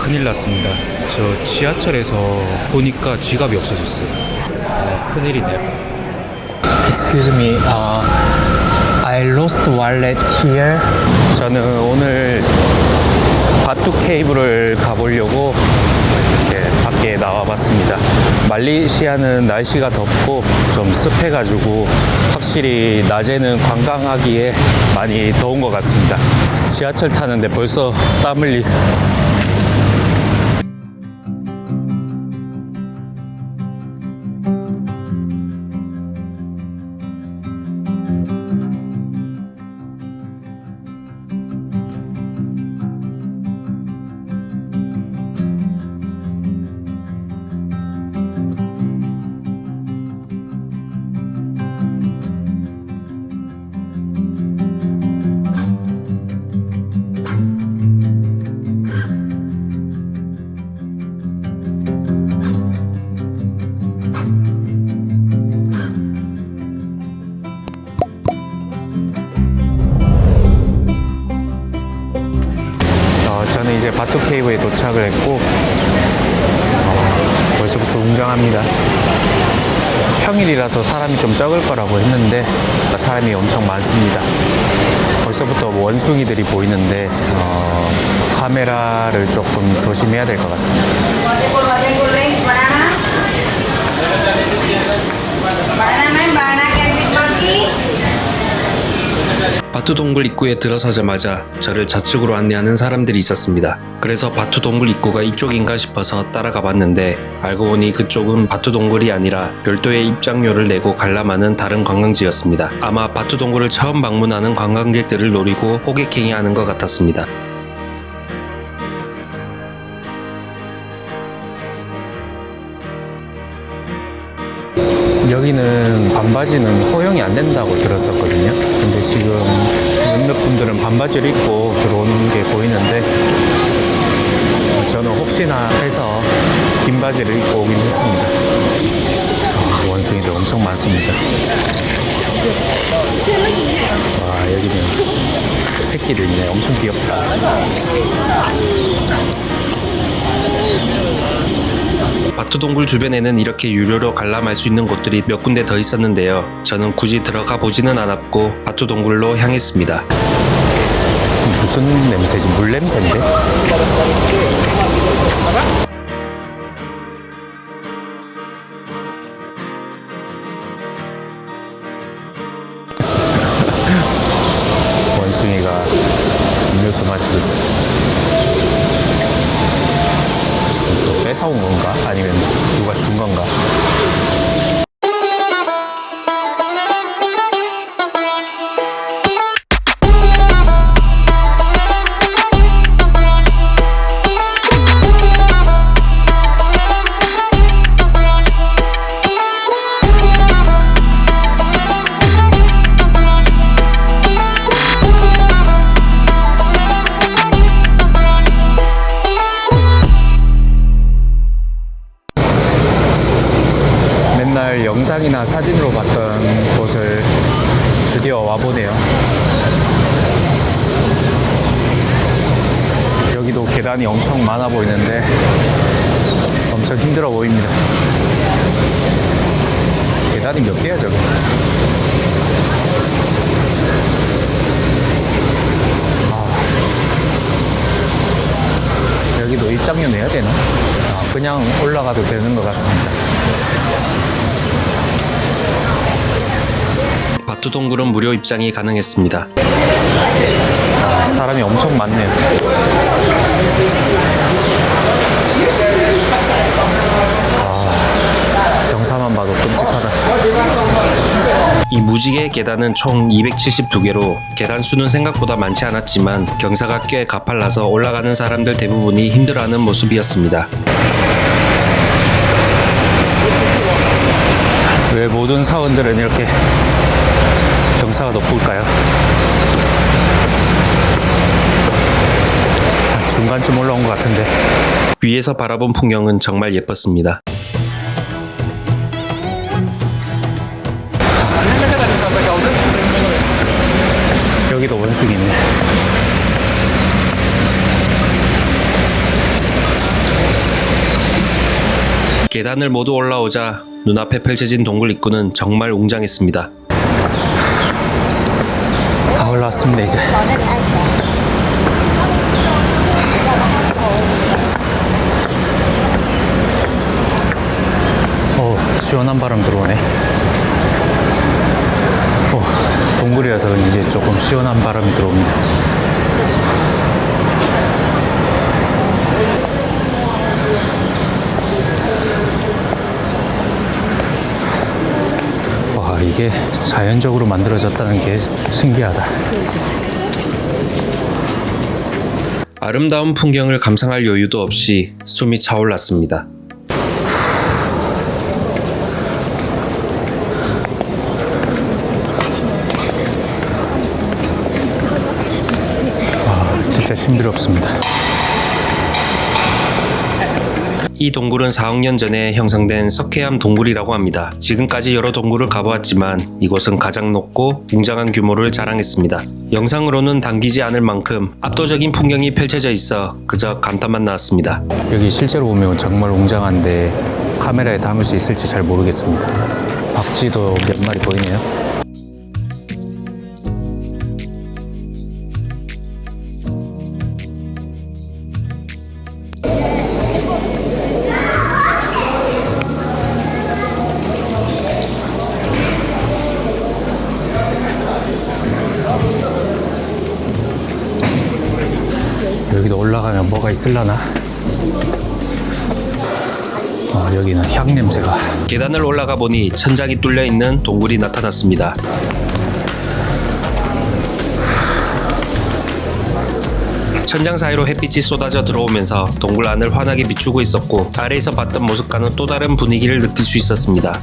큰일 났습니다. 저 지하철에서 보니까 지갑이 없어졌어요. 큰일이네요. Excuse me, I lost wallet here. 저는 오늘 바투 케이블을 가보려고 이렇게 밖에 나와봤습니다. 말레이시아는 날씨가 덥고 좀 습해가지고 확실히 낮에는 관광하기에 많이 더운 것 같습니다. 지하철 타는데 벌써 땀 흘리. 저는 이제 바투 케이브에 도착을 했고 벌써부터 웅장합니다. 평일이라서 사람이 좀 적을 거라고 했는데 사람이 엄청 많습니다. 벌써부터 원숭이들이 보이는데 카메라를 조금 조심해야 될 것 같습니다. 바투 동굴 입구에 들어서자마자 저를 좌측으로 안내하는 사람들이 있었습니다. 그래서 바투 동굴 입구가 이쪽인가 싶어서 따라가 봤는데 알고 보니 그쪽은 바투 동굴이 아니라 별도의 입장료를 내고 관람하는 다른 관광지였습니다. 아마 바투 동굴을 처음 방문하는 관광객들을 노리고 호객행위하는 것 같았습니다. 여기는 반바지는 허용이 안 된다고 들었었거든요. 근데 지금 몇몇 분들은 반바지를 입고 들어오는 게 보이는데 저는 혹시나 해서 긴 바지를 입고 오긴 했습니다. 원숭이들 엄청 많습니다. 와, 여기는 새끼들 있네. 엄청 귀엽다. 바투 동굴 주변에는 이렇게 유료로 관람할 수 있는 곳들이 몇 군데 더 있었는데요. 저는 굳이 들어가 보지는 않았고 바투 동굴로 향했습니다. 무슨 냄새지? 물 냄새인데? 원숭이가 음료수 마시고 있어요. 또 뺏어온 건가? 아니면 누가 준 건가? 맨날 영상이나 사진으로 봤던 곳을 드디어 와보네요. 여기도 계단이 엄청 많아 보이는데 엄청 힘들어 보입니다. 계단이 몇 개야 저거? 여기도 입장료 내야 되나? 그냥 올라가도 되는 것 같습니다. 바투 동굴은 무료 입장이 가능했습니다. 사람이 엄청 많네요. 경사만 봐도 끔찍하다. 이 무지개의 계단은 총 272개로 계단 수는 생각보다 많지 않았지만 경사가 꽤 가팔라서 올라가는 사람들 대부분이 힘들어하는 모습이었습니다. 왜 모든 사원들은 이렇게 경사가 높을까요? 중간쯤 올라온 것 같은데. 위에서 바라본 풍경은 정말 예뻤습니다. 여기도 원숭이 있네. 계단을 모두 올라오자 눈앞에 펼쳐진 동굴 입구는 정말 웅장했습니다. 다 올라왔습니다 이제. 오, 시원한 바람 들어오네. 오, 동굴이라서 이제 조금 시원한 바람이 들어옵니다. 와, 이게 자연적으로 만들어졌다는 게 신기하다. 아름다운 풍경을 감상할 여유도 없이 숨이 차올랐습니다. 진짜 신비롭습니다. 이 동굴은 4억 년 전에 형성된 석회암 동굴이라고 합니다. 지금까지 여러 동굴을 가보았지만 이곳은 가장 높고 웅장한 규모를 자랑했습니다. 영상으로는 담기지 않을 만큼 압도적인 풍경이 펼쳐져 있어 그저 감탄만 나왔습니다. 여기 실제로 보면 정말 웅장한데 카메라에 담을 수 있을지 잘 모르겠습니다. 박쥐도 몇 마리 보이네요. 여기도 올라가면 뭐가 있을라나? 여기는 향 냄새가. 계단을 올라가 보니 천장이 뚫려 있는 동굴이 나타났습니다. 천장 사이로 햇빛이 쏟아져 들어오면서 동굴 안을 환하게 비추고 있었고 아래에서 봤던 모습과는 또 다른 분위기를 느낄 수 있었습니다.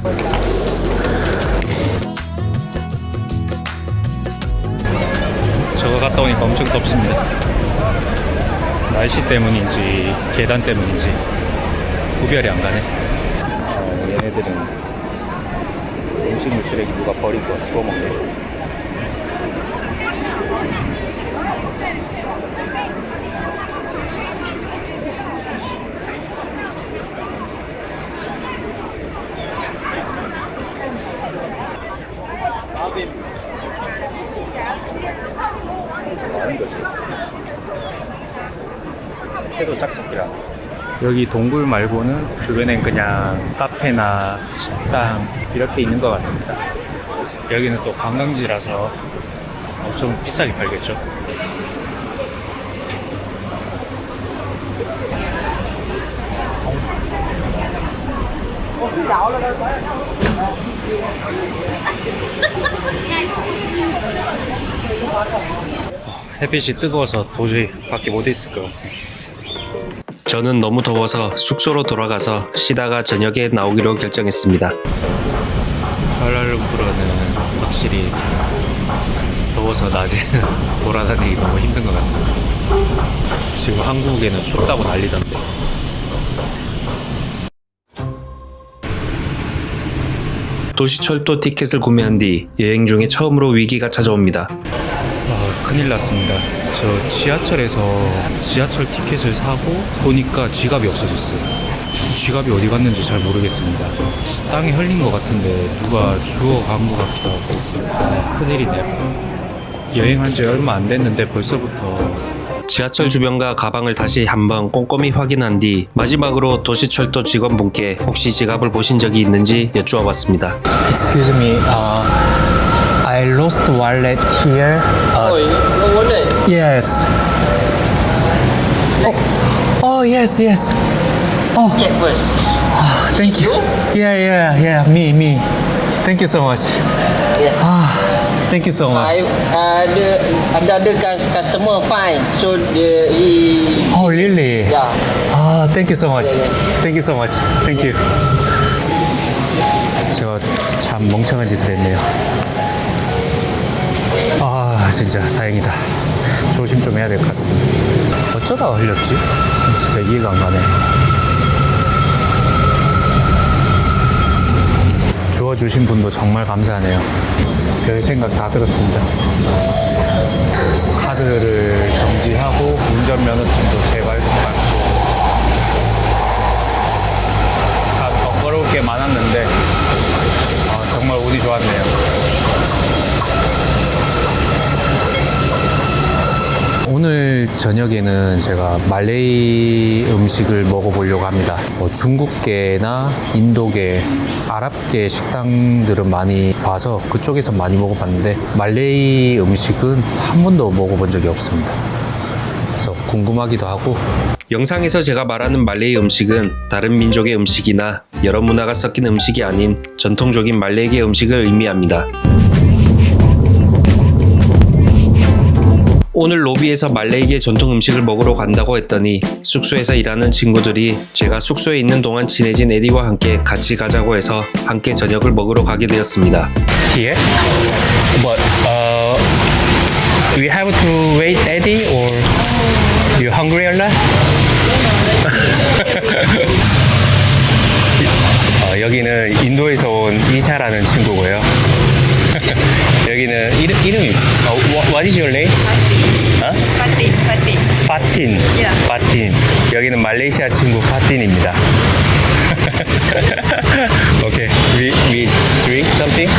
저거 갔다 오니까 엄청 덥습니다. 날씨 때문인지 계단 때문인지 구별이 안 가네. 얘네들은 음식물 쓰레기 누가 버리고 주워 먹네. 새도 짝짝이라. 여기 동굴 말고는 주변엔 그냥 카페나 식당 이렇게 있는 것 같습니다. 여기는 또 관광지라서 엄청 비싸게 팔겠죠. 햇빛이 뜨거워서 도저히 밖에 못 있을 것 같습니다. 저는 너무 더워서 숙소로 돌아가서 쉬다가 저녁에 나오기로 결정했습니다. 쿠알라룸푸르는 확실히 더워서 낮에는 돌아다니기 너무 힘든 것 같습니다. 지금 한국에는 춥다고 난리던데. 도시철도 티켓을 구매한 뒤 여행 중에 처음으로 위기가 찾아옵니다. 큰일 났습니다. 저 지하철에서 지하철 티켓을 사고 보니까 지갑이 없어졌어요. 지갑이 어디 갔는지 잘 모르겠습니다. 땅에 흘린 것 같은데 누가 주워 간 것 같기도 하고. 큰일이네요. 여행한 지 얼마 안 됐는데 벌써부터. 지하철 주변과 가방을 다시 한번 꼼꼼히 확인한 뒤 마지막으로 도시철도 직원분께 혹시 지갑을 보신 적이 있는지 여쭈어 봤습니다. Excuse me, I lost wallet here. Oh, no wallet. Yes. Oh, yes, yes. Oh, Check first. thank you. Yeah. Me. Thank you so much. Yeah. Thank you so much. The other customer fine. So he. Oh, really? Yeah. Thank you so much. Thank you so much. Thank you. 제가 참 멍청한 짓을 했네요. 진짜 다행이다. 조심 좀 해야 될 것 같습니다. 어쩌다가 흘렸지? 진짜 이해가 안 가네. 주워주신 분도 정말 감사하네요. 별 생각 다 들었습니다. 카드를 정지하고 운전면허증도 재발급받고 저녁에는 제가 말레이 음식을 먹어보려고 합니다. 뭐 중국계나 인도계, 아랍계 식당들은 많이 봐서 그쪽에서 많이 먹어봤는데 말레이 음식은 한 번도 먹어본 적이 없습니다. 그래서 궁금하기도 하고. 영상에서 제가 말하는 말레이 음식은 다른 민족의 음식이나 여러 문화가 섞인 음식이 아닌 전통적인 말레이계 음식을 의미합니다. 오늘 로비에서 말레이계 전통 음식을 먹으러 간다고 했더니 숙소에서 일하는 친구들이 제가 숙소에 있는 동안 친해진 에디와 함께 같이 가자고 해서 함께 저녁을 먹으러 가게 되었습니다. Here? But do we have to wait Eddie or you hungry or not? 여기는 인도에서 온 이샤라는 친구고요. 여기는 이름이 What is your name? 파틴. Yeah. 파틴. 여기는 말레이시아 친구 파틴입니다. Okay, we drink something.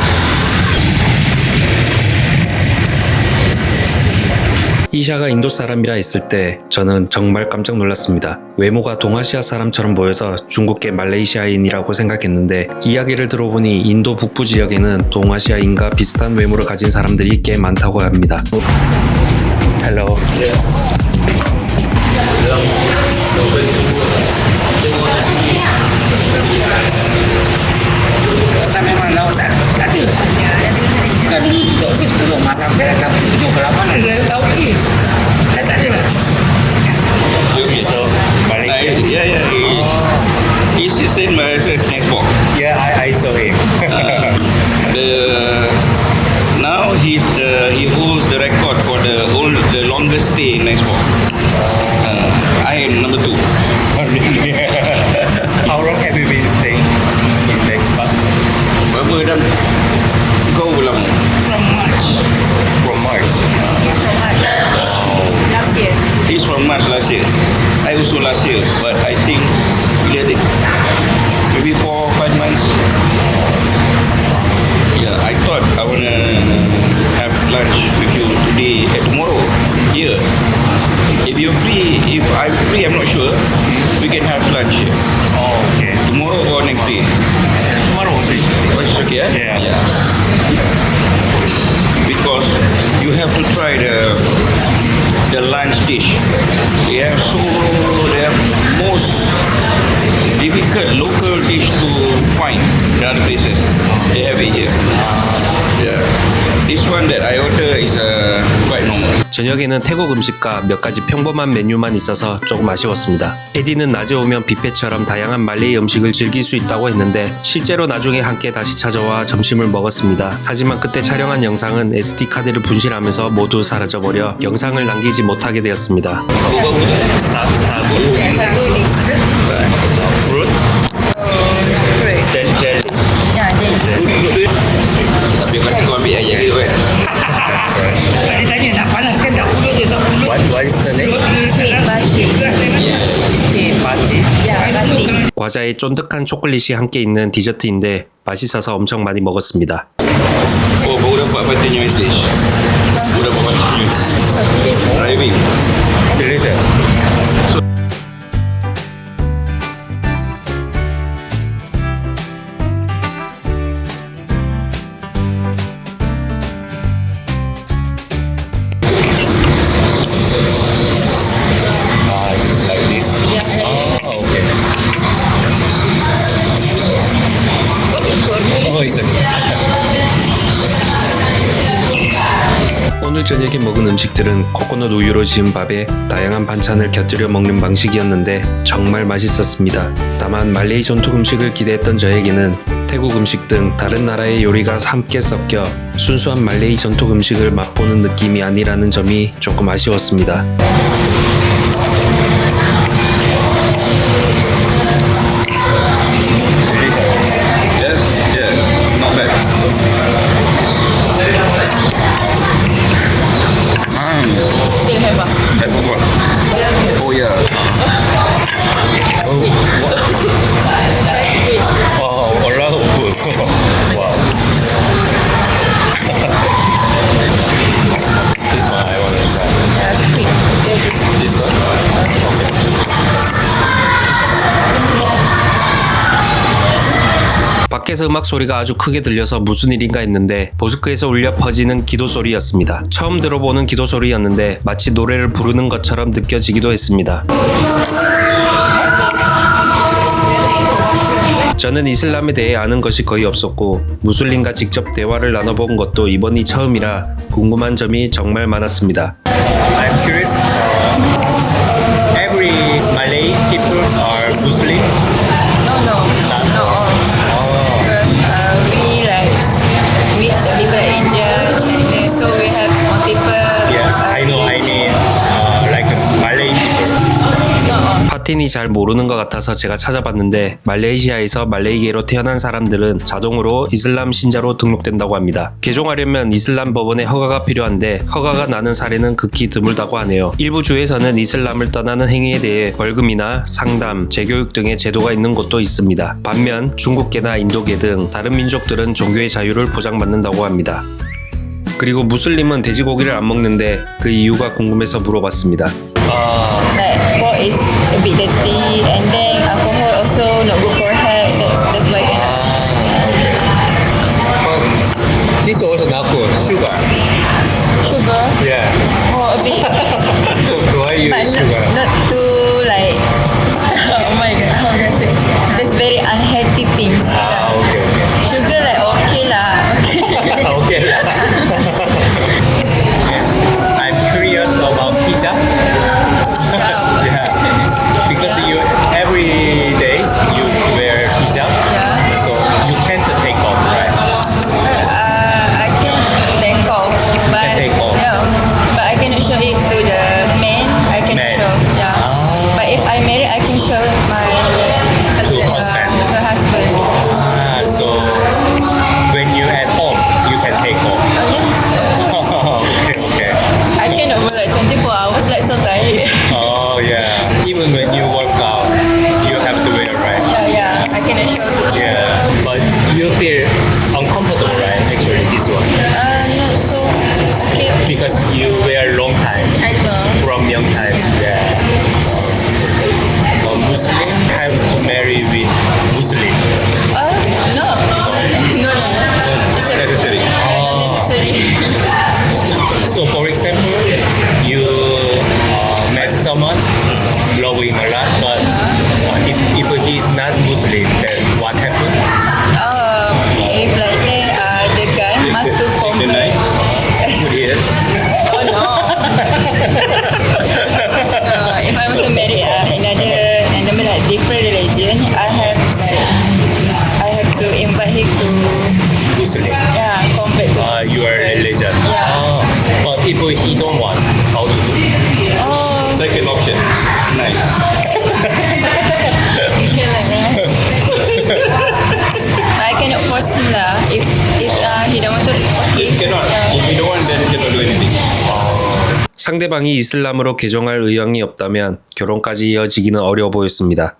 이샤가 인도 사람이라 했을 때 저는 정말 깜짝 놀랐습니다. 외모가 동아시아 사람처럼 보여서 중국계 말레이시아인이라고 생각했는데 이야기를 들어보니 인도 북부 지역에는 동아시아인과 비슷한 외모를 가진 사람들이 꽤 많다고 합니다. Hello. Kita memang laut tadi. Dan dulu juga 10 malam saya datang 7 ke 8 ada laut lagi. Saya tak ada. Okay, so Malaysia. He's the same as next box. Yeah, I saw him. Now he holds the record for the longest stay in next box. I am number 2. How long have you been staying in Xbox? Berapa dah? Kau belum? From March. From March. Last year. He's from March last year. I also last year, but I think maybe 4 or 5 months. Yeah, I thought I wanna have lunch with you today and tomorrow here. If you're free, if I'm free, I'm not sure. We can have lunch here. Oh, okay. Tomorrow or next day. Tomorrow also is Oh, it's okay, Yeah. Because you have to try the lunch dish. They have most difficult local dish to find in other places. They have it here. Yeah. This one that I order is quite normal. 저녁에는 태국 음식과 몇 가지 평범한 메뉴만 있어서 조금 아쉬웠습니다. 에디는 낮에 오면 뷔페처럼 다양한 말레이 음식을 즐길 수 있다고 했는데 실제로 나중에 함께 다시 찾아와 점심을 먹었습니다. 하지만 그때 촬영한 영상은 SD카드를 분실하면서 모두 사라져버려 영상을 남기지 못하게 되었습니다. Yes, I do this. fruit. Jelly. Yeah, jelly. Tapi masih kau ambil aja gitu kan. Tadi tanya nak panaskan dahulu je dahulu. What is the name? Bati. Pati. Yeah, bati. 과자에 쫀득한 초콜릿이 함께 있는 디저트인데 맛있어서 엄청 많이 먹었습니다. Oh, baru dapat patutnya message. Baru dapat patutnya message. Driving. Later. It's like this. Oh, okay. Oh, it's okay. 오늘 저녁에 먹은 음식들은 코코넛 우유로 지은 밥에 다양한 반찬을 곁들여 먹는 방식이었는데 정말 맛있었습니다. 다만 말레이 전통 음식을 기대했던 저에게는 태국 음식 등 다른 나라의 요리가 함께 섞여 순수한 말레이 전통 음식을 맛보는 느낌이 아니라는 점이 조금 아쉬웠습니다. Yes, yes, not bad. Still have I forgot. Oh yeah. Oh, a lot of food. Wow. This one I want to try. a quick. 밖에서 음악 소리가 아주 크게 들려서 무슨 일인가 했는데 모스크에서 울려 퍼지는 기도 소리였습니다. 처음 들어보는 기도 소리였는데 마치 노래를 부르는 것처럼 느껴지기도 했습니다. 저는 이슬람에 대해 아는 것이 거의 없었고 무슬림과 직접 대화를 나눠본 것도 이번이 처음이라 궁금한 점이 정말 많았습니다. I'm curious. Every Malay people are Muslim. No, not all. Because we like mix people like India, China, so we have multiple. Yeah, I know. I mean, like Malay people. 파틴이 잘 모르는 것 같아서 제가 찾아봤는데 말레이시아에서 말레이계로 태어난 사람들은 자동으로 이슬람 신자로 등록된다고 합니다. 개종하려면 이슬람 법원의 허가가 필요한데 허가가 나는 사례는 극히 드물다고 하네요. 일부 주에서는 이슬람을 떠나는 행위에 대해 벌금이나 상담, 재교육 등의 제도가 있는 곳도 있습니다. 반면 중국계나 인도계 등 다른 민족들은 종교의 자유를 보장받는다고 합니다. 그리고 무슬림은 돼지고기를 안 먹는데 그 이유가 궁금해서 물어봤습니다. Like pork is a bit dirty, and then alcohol also not good for health. That's why cannot. This also not good. Sugar. Sugar, Yeah. oh a bit, Why you but eat sugar? not too like. Oh my god, how can I say? That's very unhealthy things. Okay. Sugar like okay lah, okay. Okay. I'm curious about pizza. Yeah. Because you every days you wear hijab, so you can't take off, right? I can take off, but Can take off. yeah, but I cannot show it to the man. I cannot Man. show, yeah. But if I marry, I can show my husband. The husband. So when you at home, you can take off. Oh yeah. Okay. I cannot work like 24 hours, like so tired. Oh yeah. Even when you work out, you have to wear, right? Yeah, I cannot show to people. Yeah. But you feel uncomfortable, right? Actually, this one Not so okay. because you wear long time I know. from young time. Yeah. Muslim have to marry with Muslim. No. No. It's a Necessary. necessary. So for example, you met someone loving a lot, but if he is not Muslim, then what happened? If like that, the guy must to convert. Yeah. Oh no. If I want to marry another like different religion, I have to invite him to Muslim. convert to Muslim Your first. religion. Yeah. But if he don't want, how to do? Second option. Nice. Yeah, like that. I cannot force him lah. If he don't want to, okay. Cannot. Yeah. If he don't want, then cannot do anything. 상대방이 이슬람으로 개종할 의향이 없다면 결혼까지 이어지기는 어려워 보였습니다.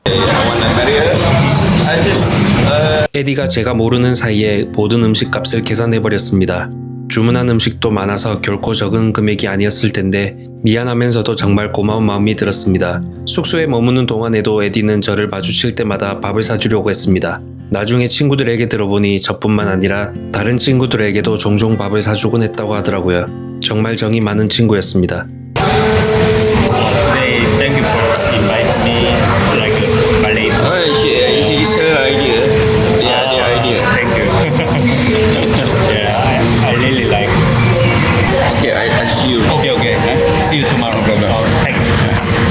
에디가 제가 모르는 사이에 모든 음식값을 계산해버렸습니다. 주문한 음식도 많아서 결코 적은 금액이 아니었을 텐데 미안하면서도 정말 고마운 마음이 들었습니다. 숙소에 머무는 동안에도 에디는 저를 마주칠 때마다 밥을 사주려고 했습니다. 나중에 친구들에게 들어보니 저뿐만 아니라 다른 친구들에게도 종종 밥을 사주곤 했다고 하더라고요. 정말 정이 많은 친구였습니다. Today, thank you for inviting me like Malay. It's her idea. Their idea. Thank you. Yeah, I really like. Okay, I see you. Okay. See you tomorrow. Thanks.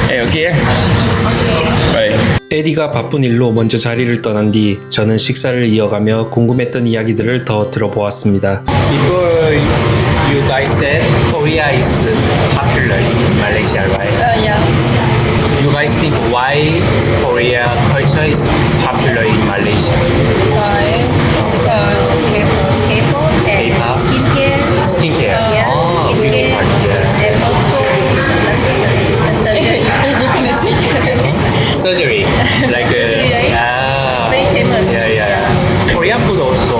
Hey, okay? Bye. 에디가 바쁜 일로 먼저 자리를 떠난 뒤 저는 식사를 이어가며 궁금했던 이야기들을 더 들어보았습니다. Before you guys said Korea is popular in Malaysia, right? Yeah. You guys think why Korea culture is popular in Malaysia? Why? Because K-pop and K-pop. skincare. Skincare. Yeah, Oh, beauty skincare. part, yeah. And also surgery. You're gonna see. Surgery. Like Surgery, right? ah. It's very famous. Yeah. Korean food also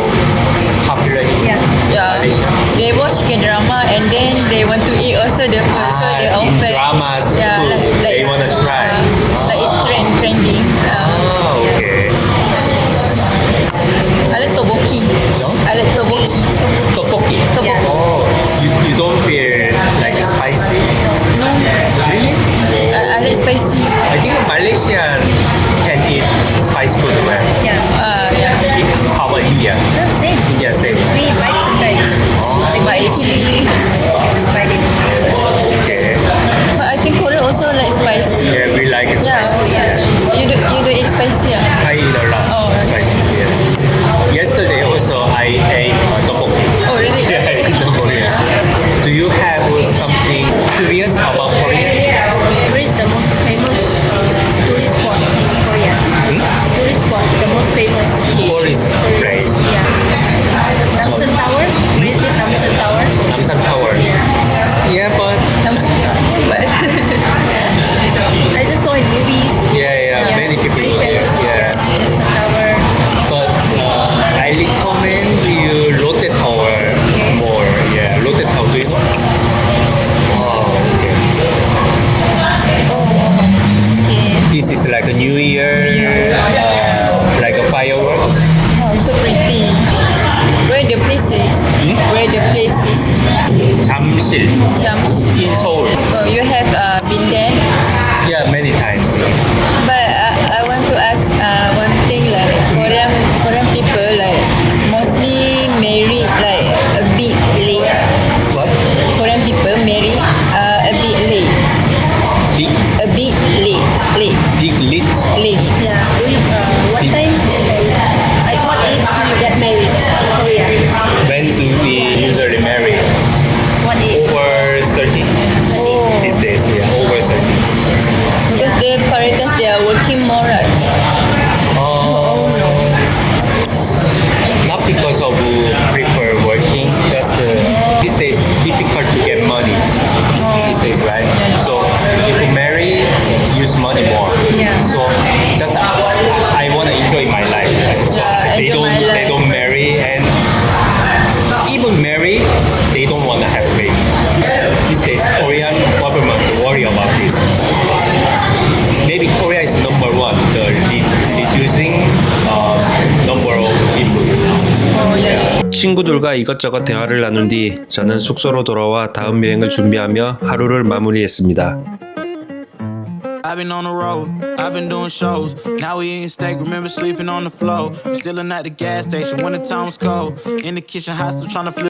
popular in Yeah. Malaysia. They watch K-drama and then they want to eat also the food, so they in open. dramas, Yeah, food, like they wanna try. Like it's trending. Oh, okay. I like Korean can eat spice food well. Yeah. How about India? Same. India same. We invite somebody. But actually, it's spicy. Okay. But I think Korea also like spicy. Yeah, we like spice food. You do eat spicy? I eat a lot Oh, spice food. Yeah. Yesterday also I ate tteokbokki. Oh, really? Yeah, I ate tteokbokki. Do you have something curious about Korea? Where is the most famous tourist spot in Korea? Tourist spot, the most famous. Tourist place. Yeah. Namsan Tower? Where is it? Namsan Tower? Namsan Tower. Yeah, but Namsan Tower. But I just saw in movies. yeah, many it's people. very famous. Yeah. Namsan Tower. But I recommend you Lotte Tower more. Yeah, Lotte Tower. Do you know? Oh, okay. Okay. This is like a New Year, like a fireworks. Oh, so pretty. Where the place is? Where the place is? 잠실 Jamshid. in Seoul. Oh, you have been there? Yeah, many times. But I want to ask one thing, like Korean people like mostly marry like a bit late. What? Korean people marry a bit late. Big, A bit late. big lit. Late. Yeah. What time? At what age do you get married in Korea? When do we usually marry? What age? Over 30 Oh. these days. Yeah, over 30. Because the parents they are working more, right? Oh, not because of prefer working, just these days difficult to get money. These days, right? So if you marry, use money more. Yeah. So just I want to enjoy my life. Right? So Yeah, they enjoy don't my they life. don't marry, and even marry, they don't want to have baby. These days, Korean government worry about this. Maybe Korea is number one, the reducing number of people. Oh yeah. 친구들과 이것저것 대화를 나눈 뒤 저는 숙소로 돌아와 다음 여행을 준비하며 하루를 마무리했습니다. I've been on the road, I've been doing shows. Now we eating steak, remember sleeping on the floor. We still at the gas station when the time was cold. In the kitchen, hot still trying to flip.